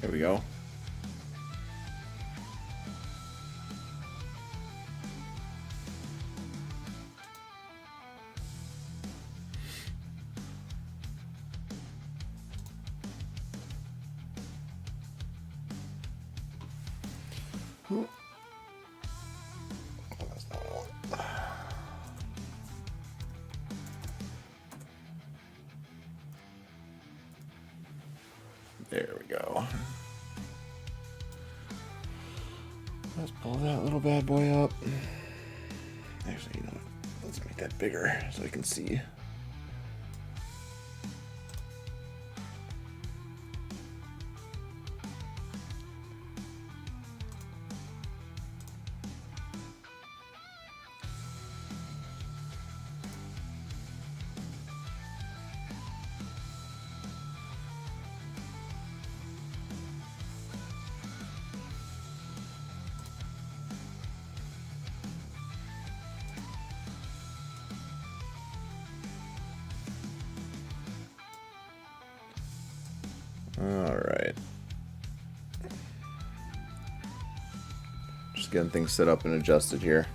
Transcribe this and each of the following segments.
There we go. There we go. Let's pull that little bad boy up. Actually, you know what? Let's make that bigger so I can see. All right. Just getting things set up and adjusted here.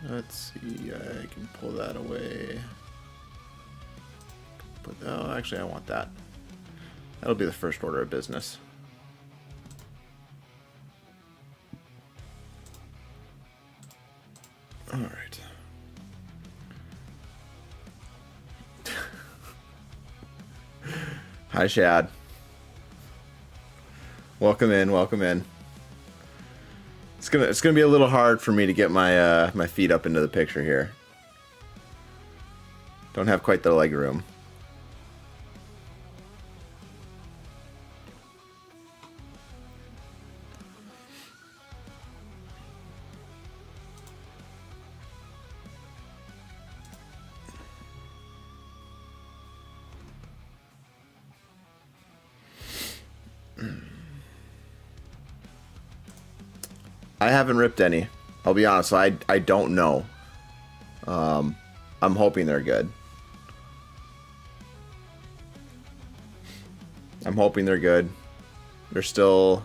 Let's see, I can pull that away. But oh, actually I want that. That'll be the first order of business. All right. Hi, Shad. Welcome in, welcome in. It's gonna be a little hard for me to get my my feet up into the picture here. Don't have quite the leg room. I haven't ripped any. I'll be honest, I don't know. I'm hoping they're good. I'm hoping they're good. They're still...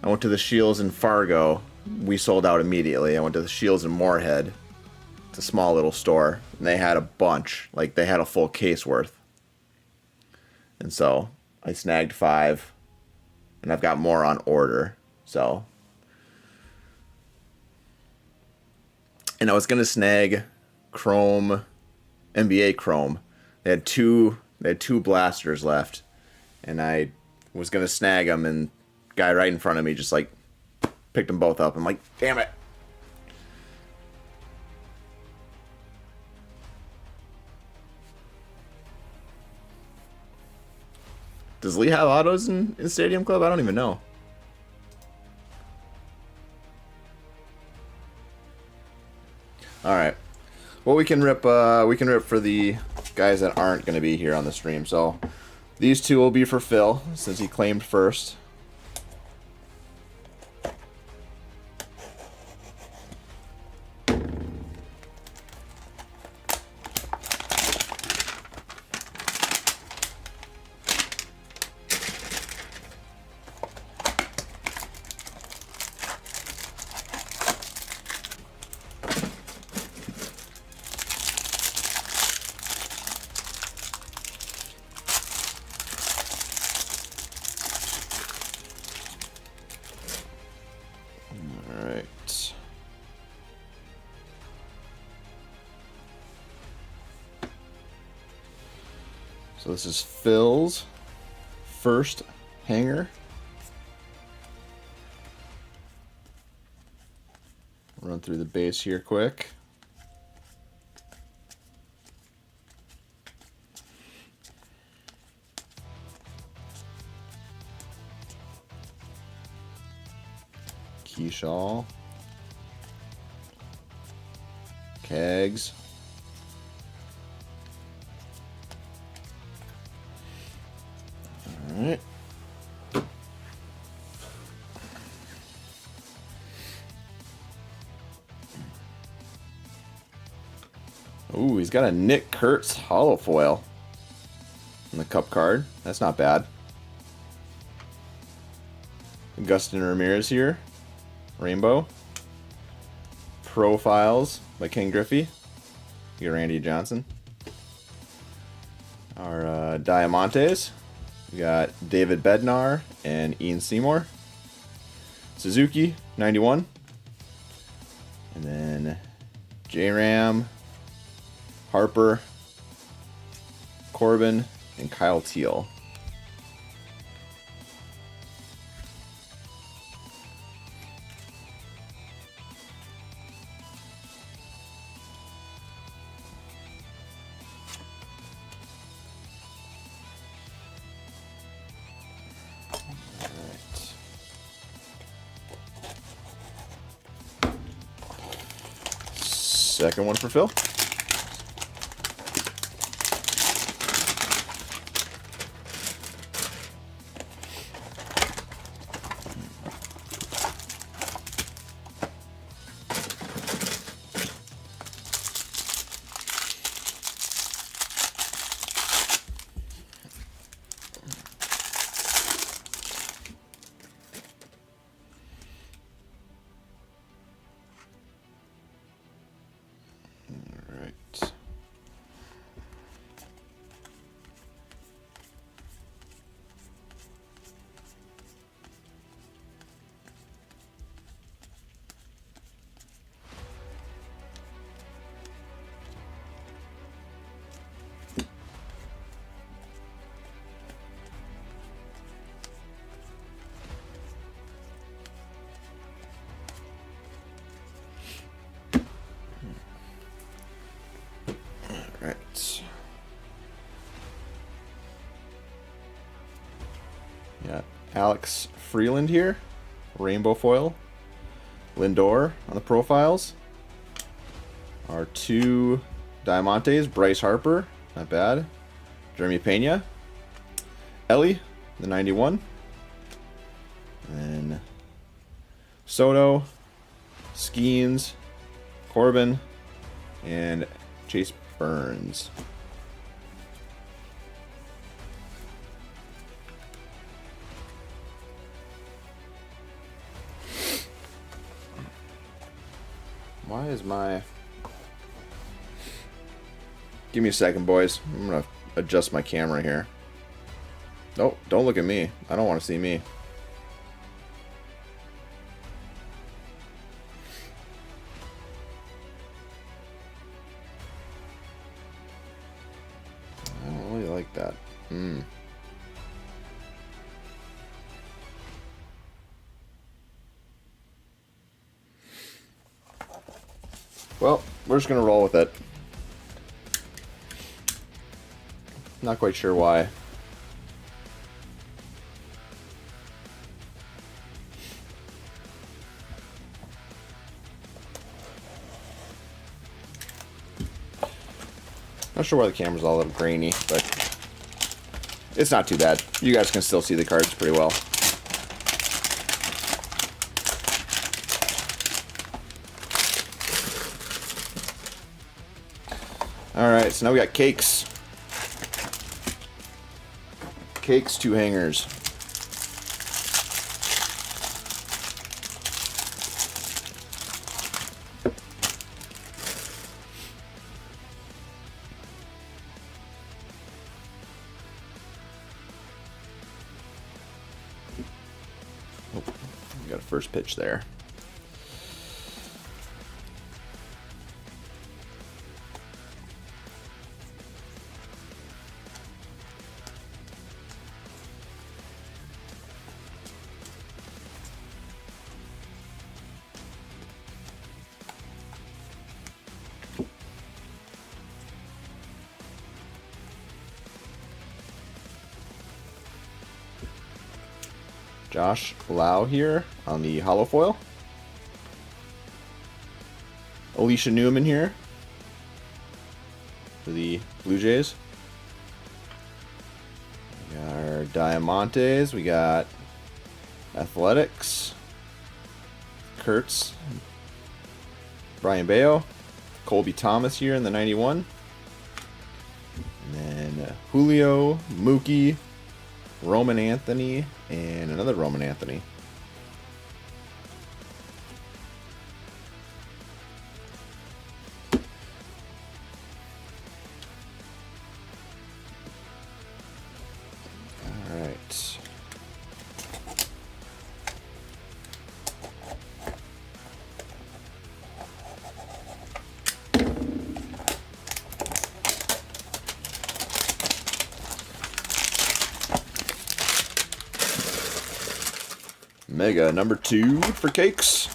I went to the Shields in Fargo. We sold out immediately. I went to the Shields in Moorhead. It's a small little store. And they had a bunch. Like, they had a full case worth. And so, I snagged 5. And I've got more on order. So, and I was gonna snag Chrome, NBA Chrome. They had two blasters left, and I was gonna snag them, and guy right in front of me just like picked them both up. I'm like, damn it. Does Lee have autos in Stadium Club? I don't even know. All right. Well, we can rip for the guys that aren't going to be here on the stream. So these two will be for Phil since he claimed first. So this is Phil's first hanger. Run through the base here quick. Keyshaw. Kegs. All right. Ooh, he's got a Nick Kurtz hollow foil in the cup card. That's not bad. Augustin Ramirez here. Rainbow. Profiles by Ken Griffey. You got Randy Johnson. Our Diamantes. We got David Bednar and Ian Seymour. Suzuki, 91. And then J-Ram, Harper, Corbin, and Kyle Teal. Second one for Phil. Right. Yeah, Alex Freeland here, rainbow foil. Lindor on the profiles. Our two Diamantes, Bryce Harper, not bad. Jeremy Pena. Ellie, the 91. And then Soto, Skeens, Corbin, and Chase Burns. Why is my... Give me a second, boys. I'm going to adjust my camera here. Oh, don't look at me. I don't want to see me. I don't really like that. Well, we're just going to roll with it. Not quite sure why. Not sure why the camera's all a little grainy, but it's not too bad. You guys can still see the cards pretty well. Alright, so now we got cakes. Cakes, 2 hangers. Oh, we got a first pitch there. Josh Lau here on the holo foil. Alicia Newman here for the Blue Jays. We got our Diamantes. We got Athletics. Kurtz. Brian Bayo. Colby Thomas here in the 91. And then Julio, Mookie, Roman Anthony, and another Roman Anthony. All right. Mega number 2 for Cakes.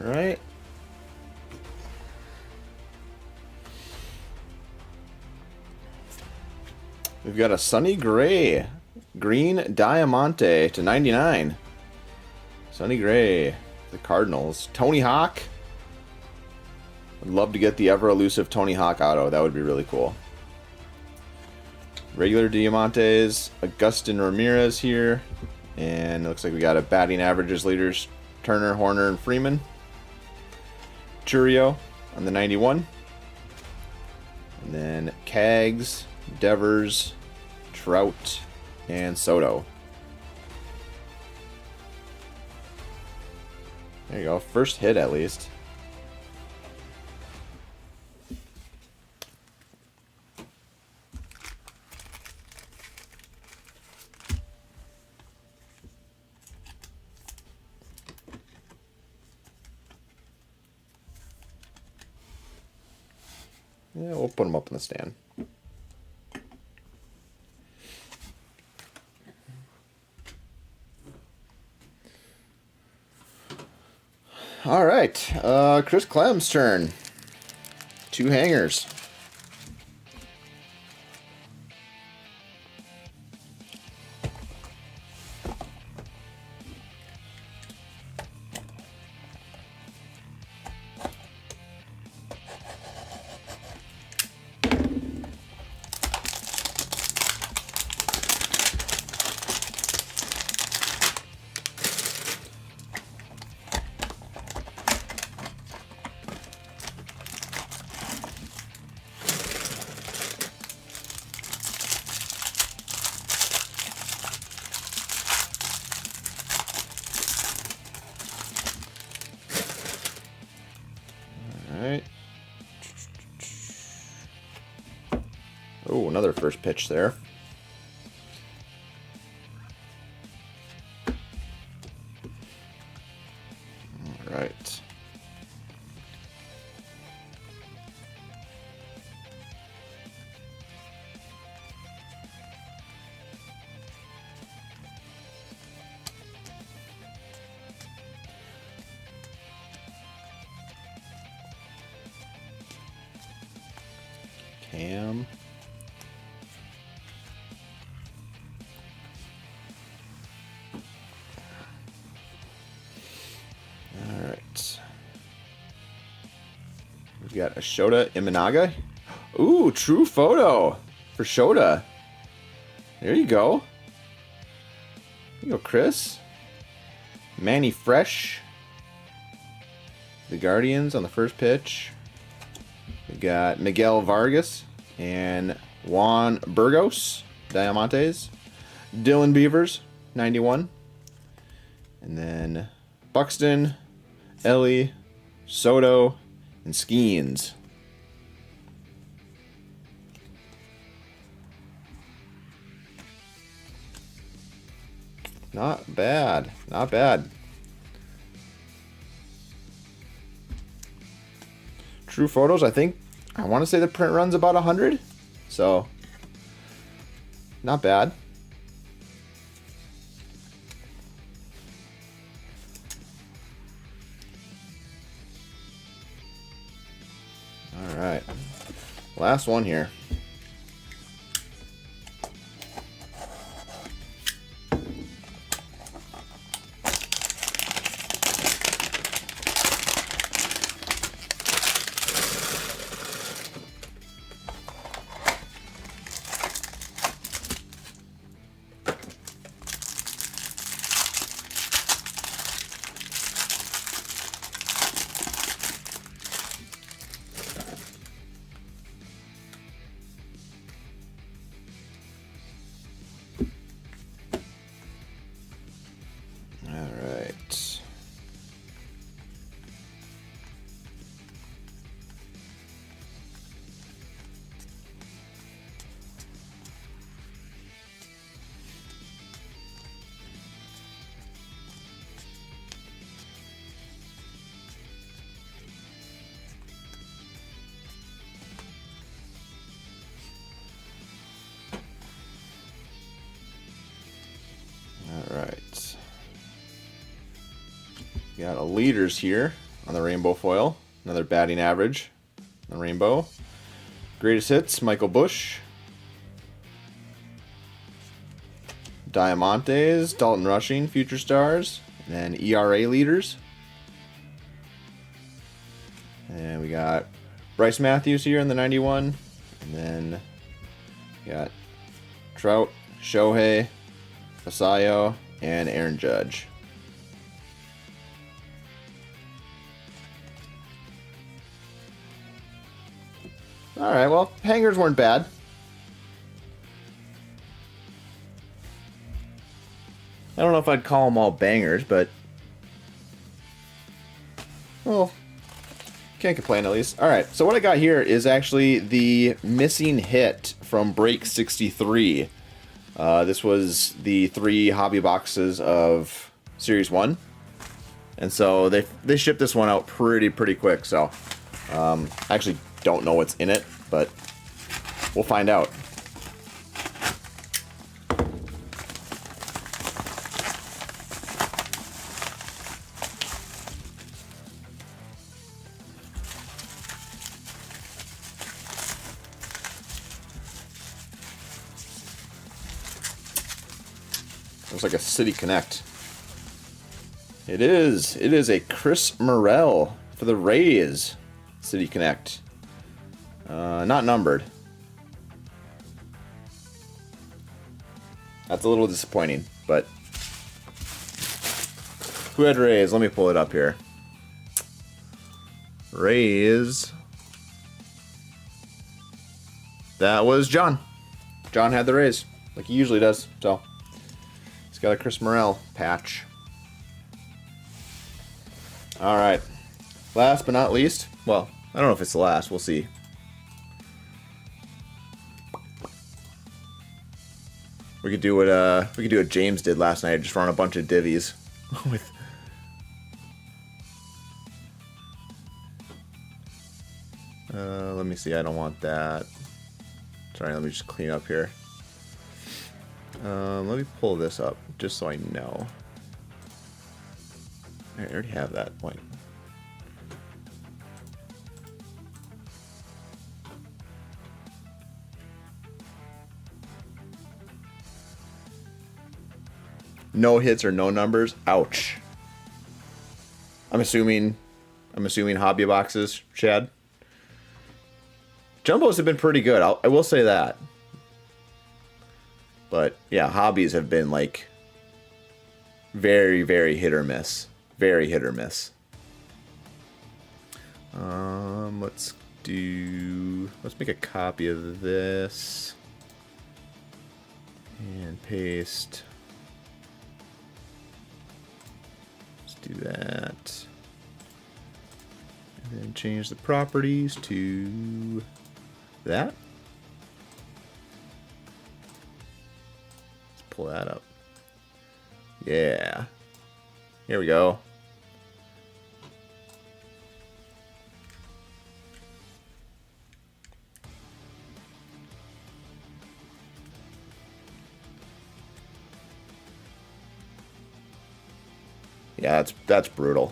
All right. We've got a Sonny Gray, green Diamante to 99. Sonny Gray, the Cardinals. Tony Hawk. I'd love to get the ever elusive Tony Hawk auto. That would be really cool. Regular Diamantes, Agustin Ramirez here. And it looks like we got a batting averages leaders, Turner, Horner, and Freeman. Churio on the 91. And then Cags, Devers, Trout, and Soto. There you go. First hit at least. Yeah, we'll put them up in the stand. All right, Chris Clem's turn. 2 hangers. Alright. Oh, another first pitch there. Alright. Cam. All right. We've got a Shota Imanaga. Ooh, true photo for Shota. There you go. There you go, Kris. Manny Fresh. The Guardians on the first pitch. We got Miguel Vargas and Juan Burgos, Diamantes. Dylan Beavers, 91. And then Buxton, Ellie, Soto, and Skeens. Not bad. Not bad. True Photos, I want to say the print run's about 100. So, not bad. All right. Last one here. Alright. Got a leaders here on the rainbow foil. Another batting average on the rainbow. Greatest hits, Michael Bush. Diamantes, Dalton Rushing, Future Stars. And then ERA leaders. And we got Bryce Matthews here in the 91. And then we got Trout, Shohei, Fasayo, and Aaron Judge. Alright, well, hangers weren't bad. I don't know if I'd call them all bangers, but... well, can't complain at least. Alright, so what I got here is actually the missing hit from Break 63. This was the 3 hobby boxes of Series 1. And so they shipped this one out pretty quick, so... I actually don't know what's in it, but we'll find out. Looks like a City Connect. It is. It is a Kris Morel for the Rays. City Connect. Not numbered. That's a little disappointing, but... who had Rays? Let me pull it up here. Rays. That was John. John had the Rays, like he usually does, so... he's got a Kris Morel patch. Alright. Last but not least, well, I don't know if it's the last, we'll see. We could do what James did last night, just run a bunch of divvies with let me see, I don't want that. Sorry, let me just clean up here. Let me pull this up just so I know. I already have that point. No hits or no numbers. Ouch. I'm assuming hobby boxes, Chad. Jumbos have been pretty good. I will say that. But yeah, hobbies have been like very hit or miss. Very hit or miss. Let's make a copy of this. And paste. Let's do that. And then change the properties to that. Let's pull that up. Yeah. Here we go. Yeah, that's brutal.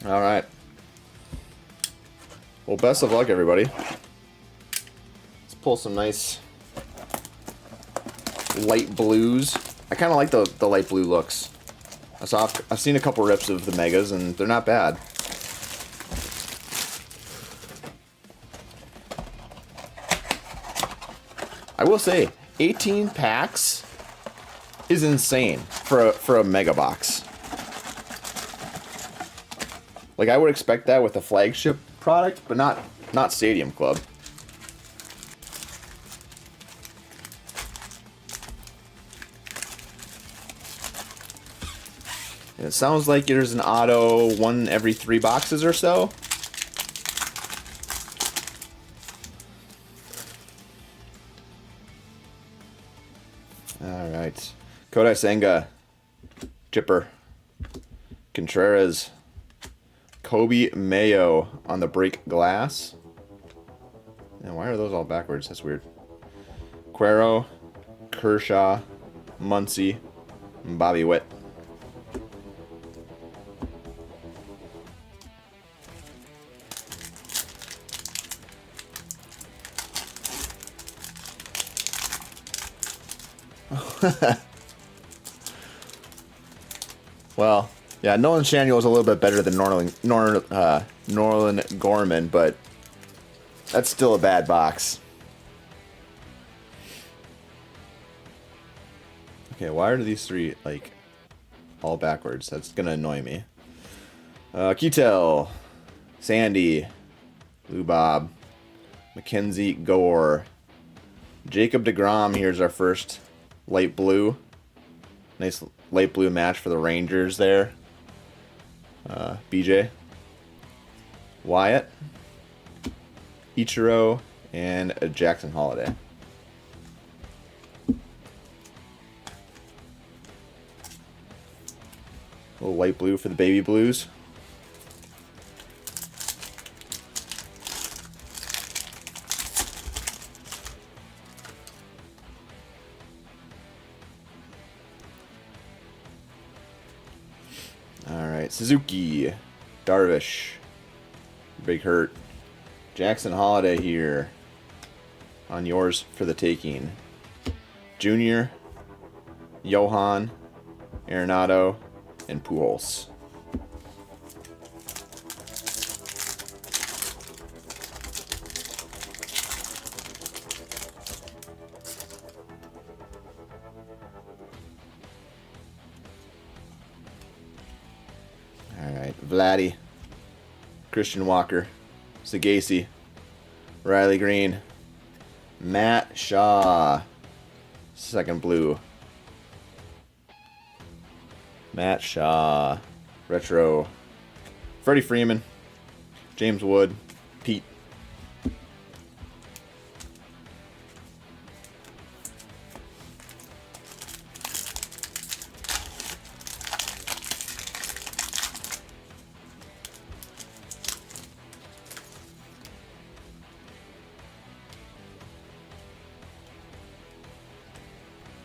All right. Well, best of luck, everybody. Let's pull some nice light blues. I kind of like the light blue looks. I've seen a couple rips of the megas, and they're not bad. I will say, 18 packs is insane for a mega box. Like, I would expect that with a flagship product, but not Stadium Club. And it sounds like there's an auto 1 every 3 boxes or so. Alright. Kodai Senga. Chipper. Contreras. Kobe Mayo on the break glass. And why are those all backwards? That's weird. Quero. Kershaw. Muncy. And Bobby Witt. Well, yeah, Nolan Schanuel is a little bit better than Norlin Gorman, but that's still a bad box. Okay, why are these 3, like, all backwards? That's gonna annoy me. Ketel, Sandy, Lou Bob, Mackenzie Gore, Jacob deGrom. Here's our first light blue. Nice light blue match for the Rangers there. BJ, Wyatt, Ichiro, and Jackson Holiday. A little light blue for the Baby Blues. Alright, Suzuki, Darvish, Big Hurt, Jackson Holiday here on yours for the taking. Junior, Johan, Arenado, and Pujols. Alright, Vladdy, Christian Walker, Sagasi, Riley Green, Matt Shaw, second blue. Matt Shaw, retro. Freddie Freeman, James Wood, Pete.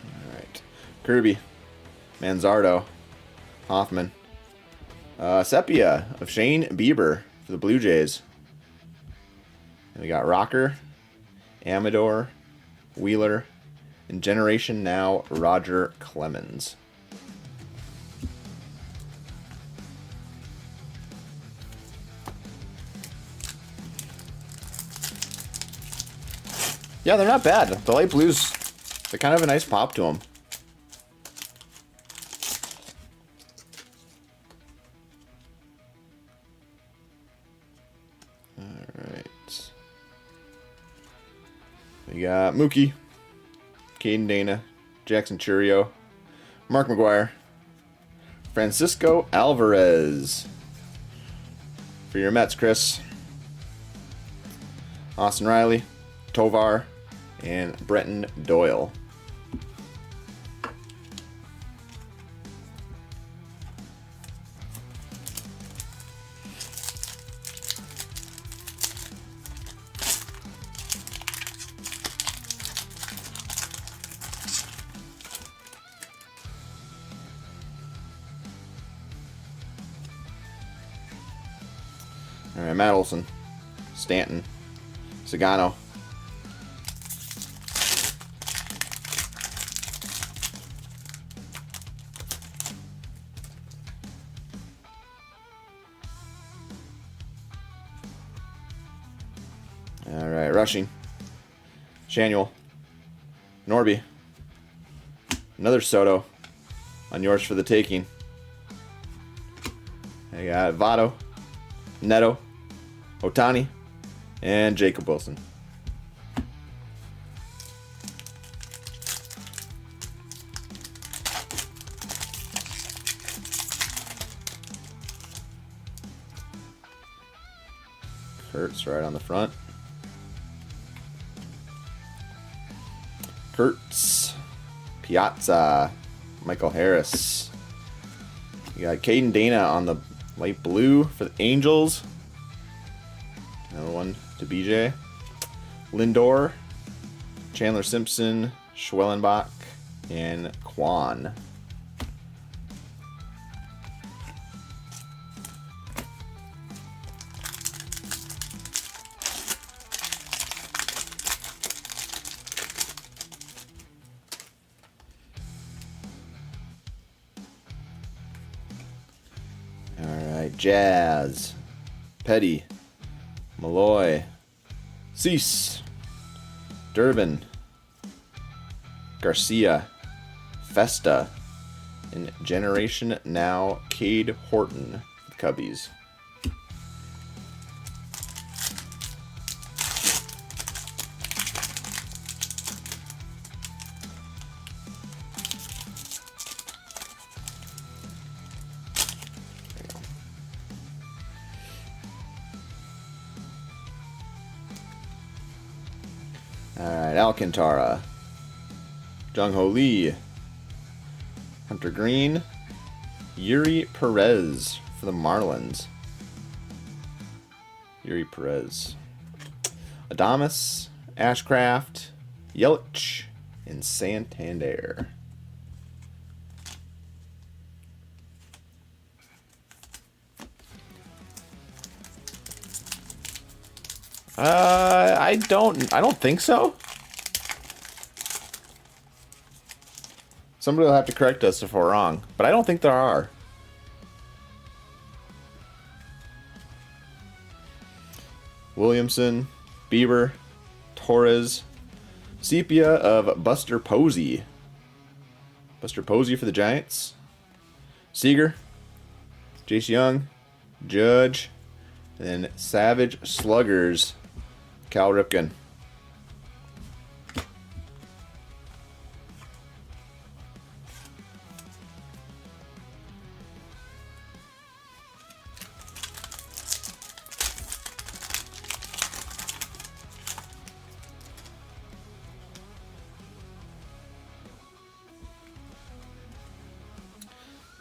All right, Kirby, Manzardo, Hoffman, Sepia of Shane Bieber for the Blue Jays. And we got Rocker, Amador, Wheeler, and Generation Now Roger Clemens. Yeah, they're not bad. The light blues, they kind of have a nice pop to them. Alright. We got Mookie, Caden Dana, Jackson Churio, Mark McGuire, Francisco Alvarez. For your Mets, Kris, Austin Riley, Tovar, and Brenton Doyle. All right, Matt Olson, Stanton, Sagano. All right, rushing. Shanuel, Norby, another Soto on yours for the taking. I got Votto, Neto, Otani, and Jacob Wilson. Kurtz right on the front. Kurtz, Piazza, Michael Harris. You got Caden Dana on the light blue for the Angels. Another one to BJ. Lindor, Chandler Simpson, Schwellenbach, and Kwan. Alright, Jazz, Petty, Malloy, Cease, Durbin, Garcia, Festa, and Generation Now, Cade Horton, the Cubbies. Alright, Alcantara, Jung-Ho Lee, Hunter Green, Yuri Perez for the Marlins. Yuri Perez. Adames, Ashcraft, Yelich, and Santander. I don't think so. Somebody will have to correct us if we're wrong, but I don't think there are. Williamson, Bieber, Torres, Sepia of Buster Posey. Buster Posey for the Giants. Seager, Jace Young, Judge, and then Savage Sluggers, Cal Ripken.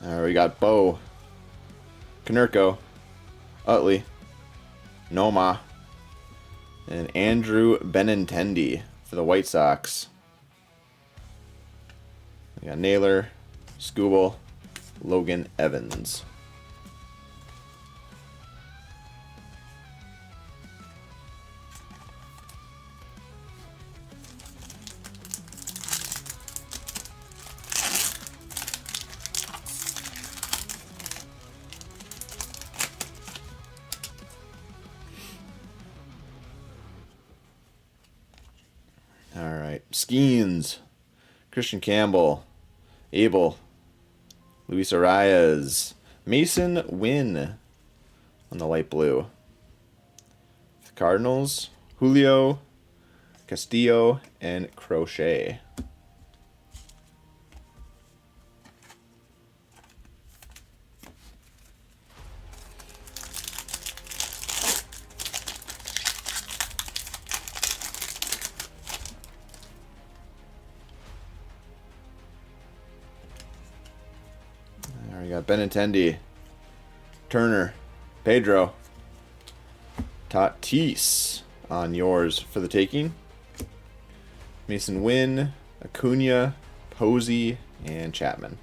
All right, we got Bo, Konerko, Utley, Noma, and Andrew Benintendi for the White Sox. We got Naylor, Skubal, Logan Evans. All right, Skeens, Christian Campbell, Abel, Luis Arias, Mason Wynn on the light blue. The Cardinals, Julio, Castillo, and Crochet. There we got Benintendi, Turner, Pedro, Tatis on yours for the taking. Mason Wynn, Acuna, Posey, and Chapman.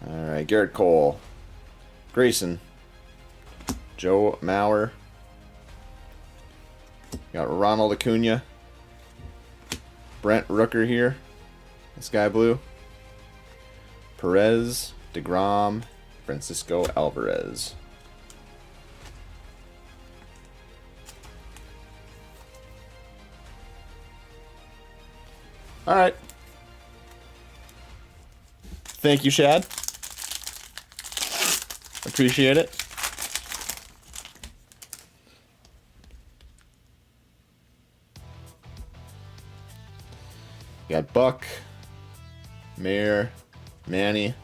All right, Garrett Cole, Grayson, Joe Mauer. Got Ronald Acuna, Brent Rooker here, Sky Blue, Perez, DeGrom, Francisco Alvarez. All right. Thank you, Shad. Appreciate it. You got Buck, Mayer, Manny,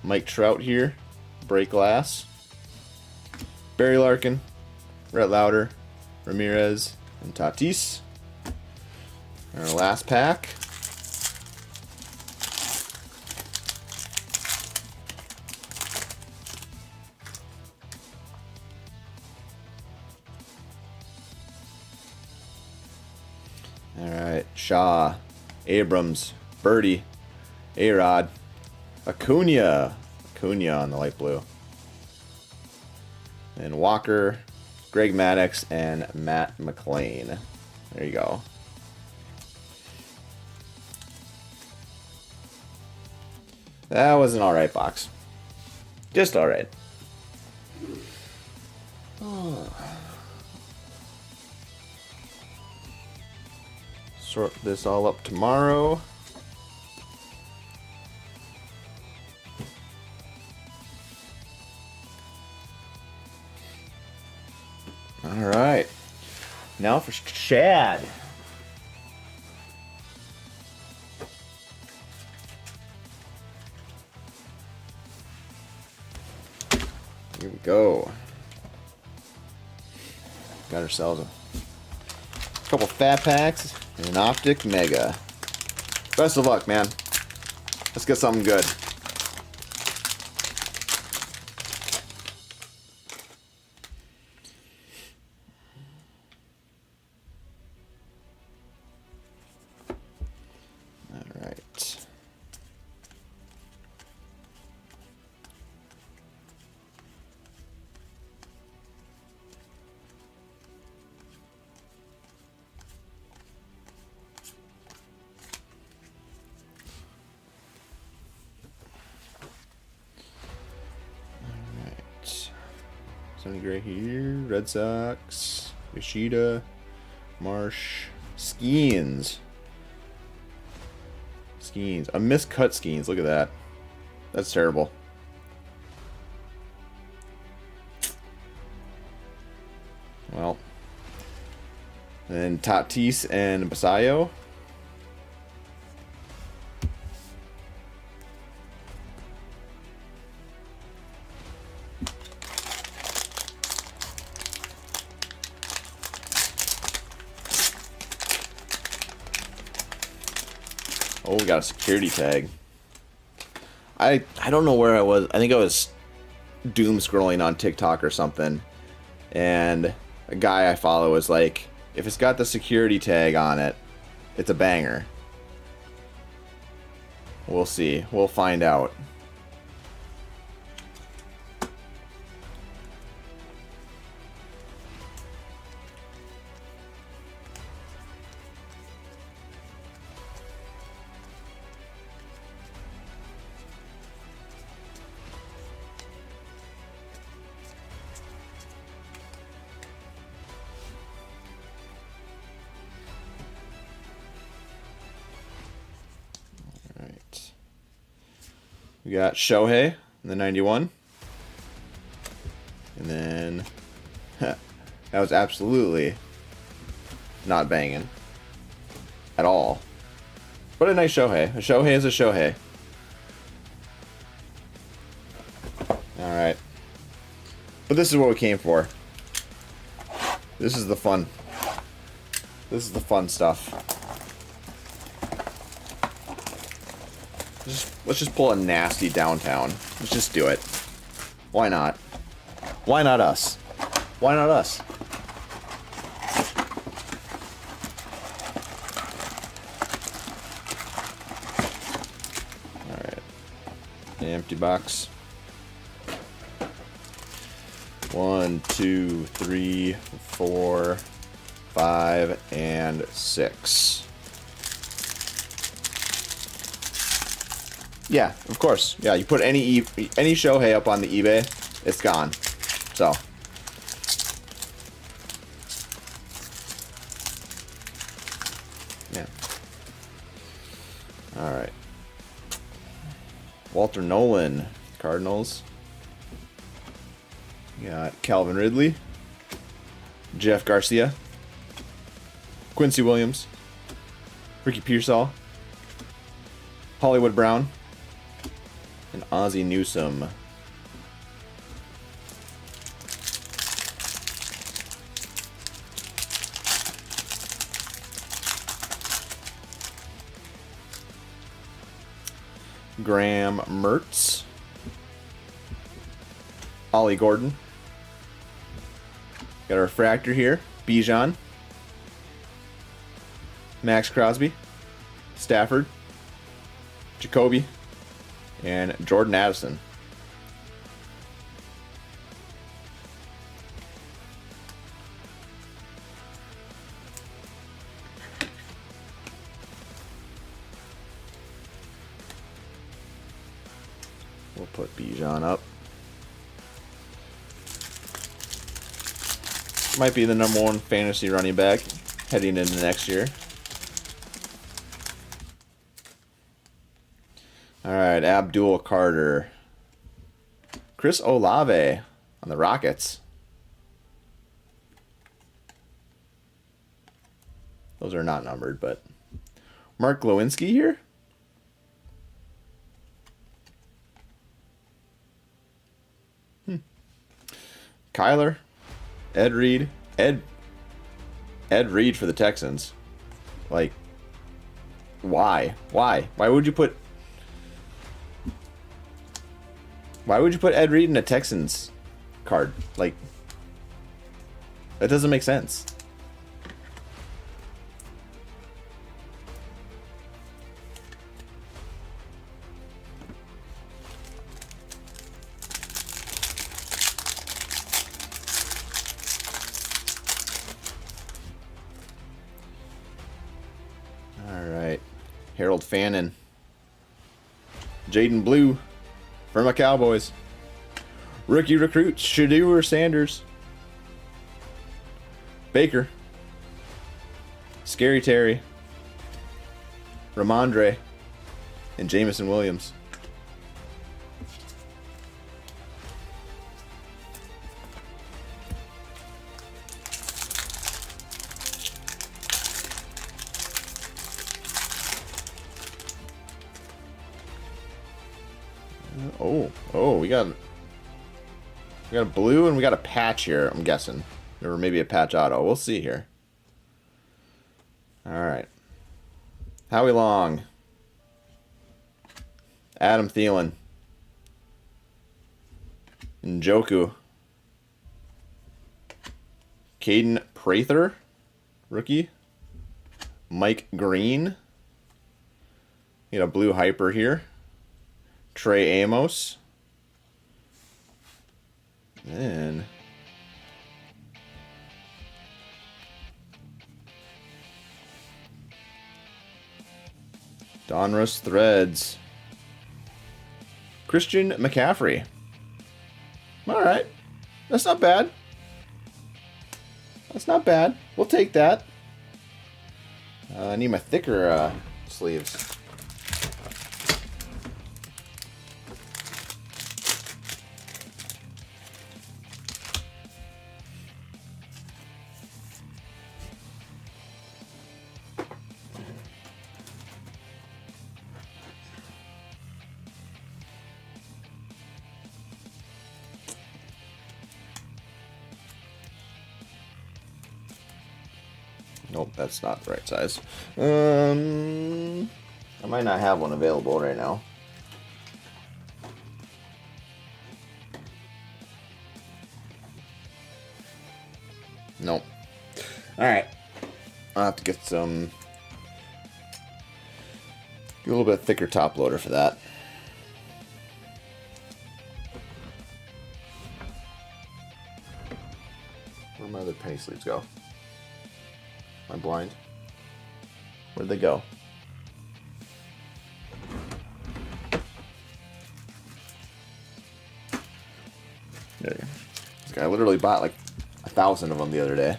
Mike Trout here, Break Glass, Barry Larkin, Rhett Lauder, Ramirez, and Tatis. And our last pack. All right, Shaw, Abrams, Birdie, A-Rod, Acuna on the light blue, and Walker, Greg Maddux, and Matt McLean. There you go. That was an alright box. Just alright. Sort this all up tomorrow. All right. Now for Chad. Here we go. Got ourselves a couple fat packs and an Optic Mega. Best of luck, man. Let's get something good. All right. Sonny Gray here, Red Sox, Yoshida, Marsh, Skeens. A miscut Skeens, look at that. That's terrible. Well. And then Tatis and Basayo. Oh, we got a security tag. I don't know where I was. I think I was doom scrolling on TikTok or something. And a guy I follow was like, if it's got the security tag on it, it's a banger. We'll see. We'll find out. We got Shohei in the 91. And then that was absolutely not banging at all. But a nice Shohei. A Shohei is a Shohei. Alright. But this is what we came for. This is the fun. This is the fun stuff. Let's just pull a nasty downtown. Let's just do it. Why not? Why not us? Why not us? Alright. Empty box. 1, 2, 3, 4, 5, and 6. Yeah, of course. Yeah, you put any Shohei up on the eBay, it's gone. So. Yeah. Alright. Walter Nolan, Cardinals. You got Calvin Ridley. Jeff Garcia. Quincy Williams. Ricky Pearsall. Hollywood Brown. And Ozzie Newsome. Graham Mertz. Ollie Gordon. Got a refractor here. Bijan. Max Crosby. Stafford. Jacoby. And Jordan Addison. We'll put Bijan up. Might be the #1 fantasy running back heading into next year. Alright, Abdul Carter. Chris Olave on the Rockets. Those are not numbered, but Mark Lewinsky here? Kyler. Ed Reed. Ed Reed for the Texans. Like, why? Why? Why would you put Ed Reed in a Texans card? Like, that doesn't make sense. Alright. Harold Fannin. Jaden Blue. For my Cowboys. Rookie recruits, Shedeur Sanders. Baker. Scary Terry. Ramondre. And Jamison Williams. We got a blue and we got a patch here, I'm guessing. Or maybe a patch auto. We'll see here. Alright. Howie Long. Adam Thielen. Njoku. Caden Prather. Rookie. Mike Green. You got a blue hyper here. Trey Amos. And Donruss Threads. Christian McCaffrey. Alright. That's not bad. That's not bad. We'll take that. I need my thicker sleeves. Nope, that's not the right size. I might not have one available right now. Nope. Alright. I'll have to get some... Get a little bit thicker top loader for that. Where'd my other penny sleeves go? Am I blind? Where'd they go? There you go. This guy literally bought like 1,000 of them the other day.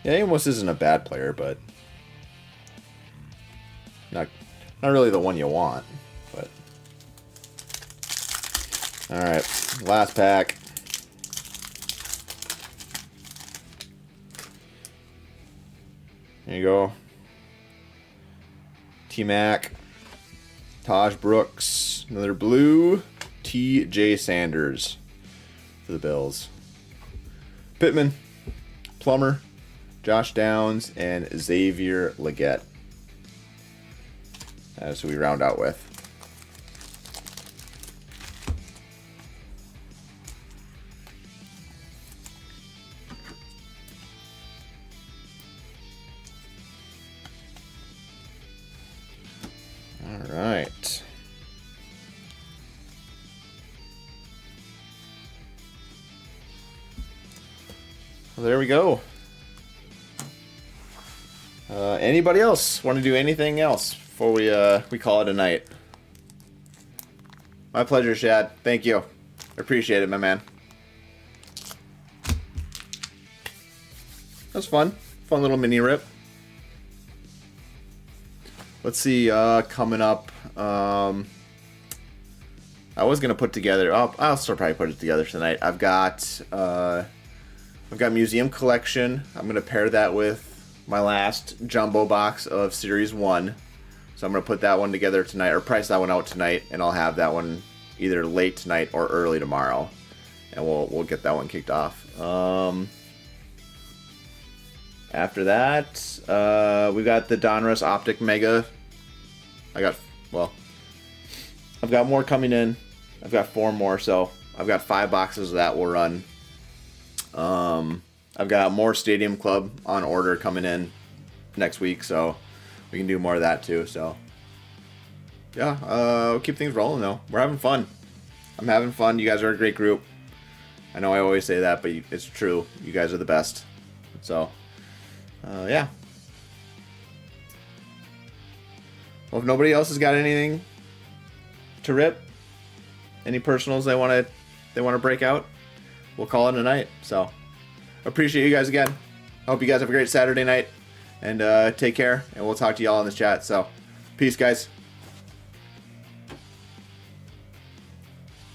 Yeah, he almost isn't a bad player, but not really the one you want. But all right, last pack. There you go. T-Mac, Taj Brooks, another blue, T.J. Sanders for the Bills. Pittman, Plummer, Josh Downs, and Xavier Legette. That's who we round out with. All right. Well, there we go. Anybody else want to do anything else before we call it a night? My pleasure, Shad. Thank you. I appreciate it, my man. That was fun. Fun little mini rip. Let's see, coming up. I was gonna put together. I'll still probably put it together tonight. I've got Museum Collection. I'm gonna pair that with my last jumbo box of Series 1. So I'm gonna put that one together tonight, or price that one out tonight, and I'll have that one either late tonight or early tomorrow, and we'll get that one kicked off. After that, we got the Donruss Optic Mega. I've got more coming in. I've got 4 more, so I've got 5 boxes of that will run. I've got more Stadium Club on order coming in next week, so we can do more of that too. So yeah, we'll keep things rolling though. We're having fun. I'm having fun. You guys are a great group. I know I always say that, but it's true. You guys are the best. So yeah. Well, if nobody else has got anything to rip, any personals they want to break out, we'll call it a night. So appreciate you guys again. I hope you guys have a great Saturday night, and take care, and we'll talk to y'all in this chat. So peace, guys.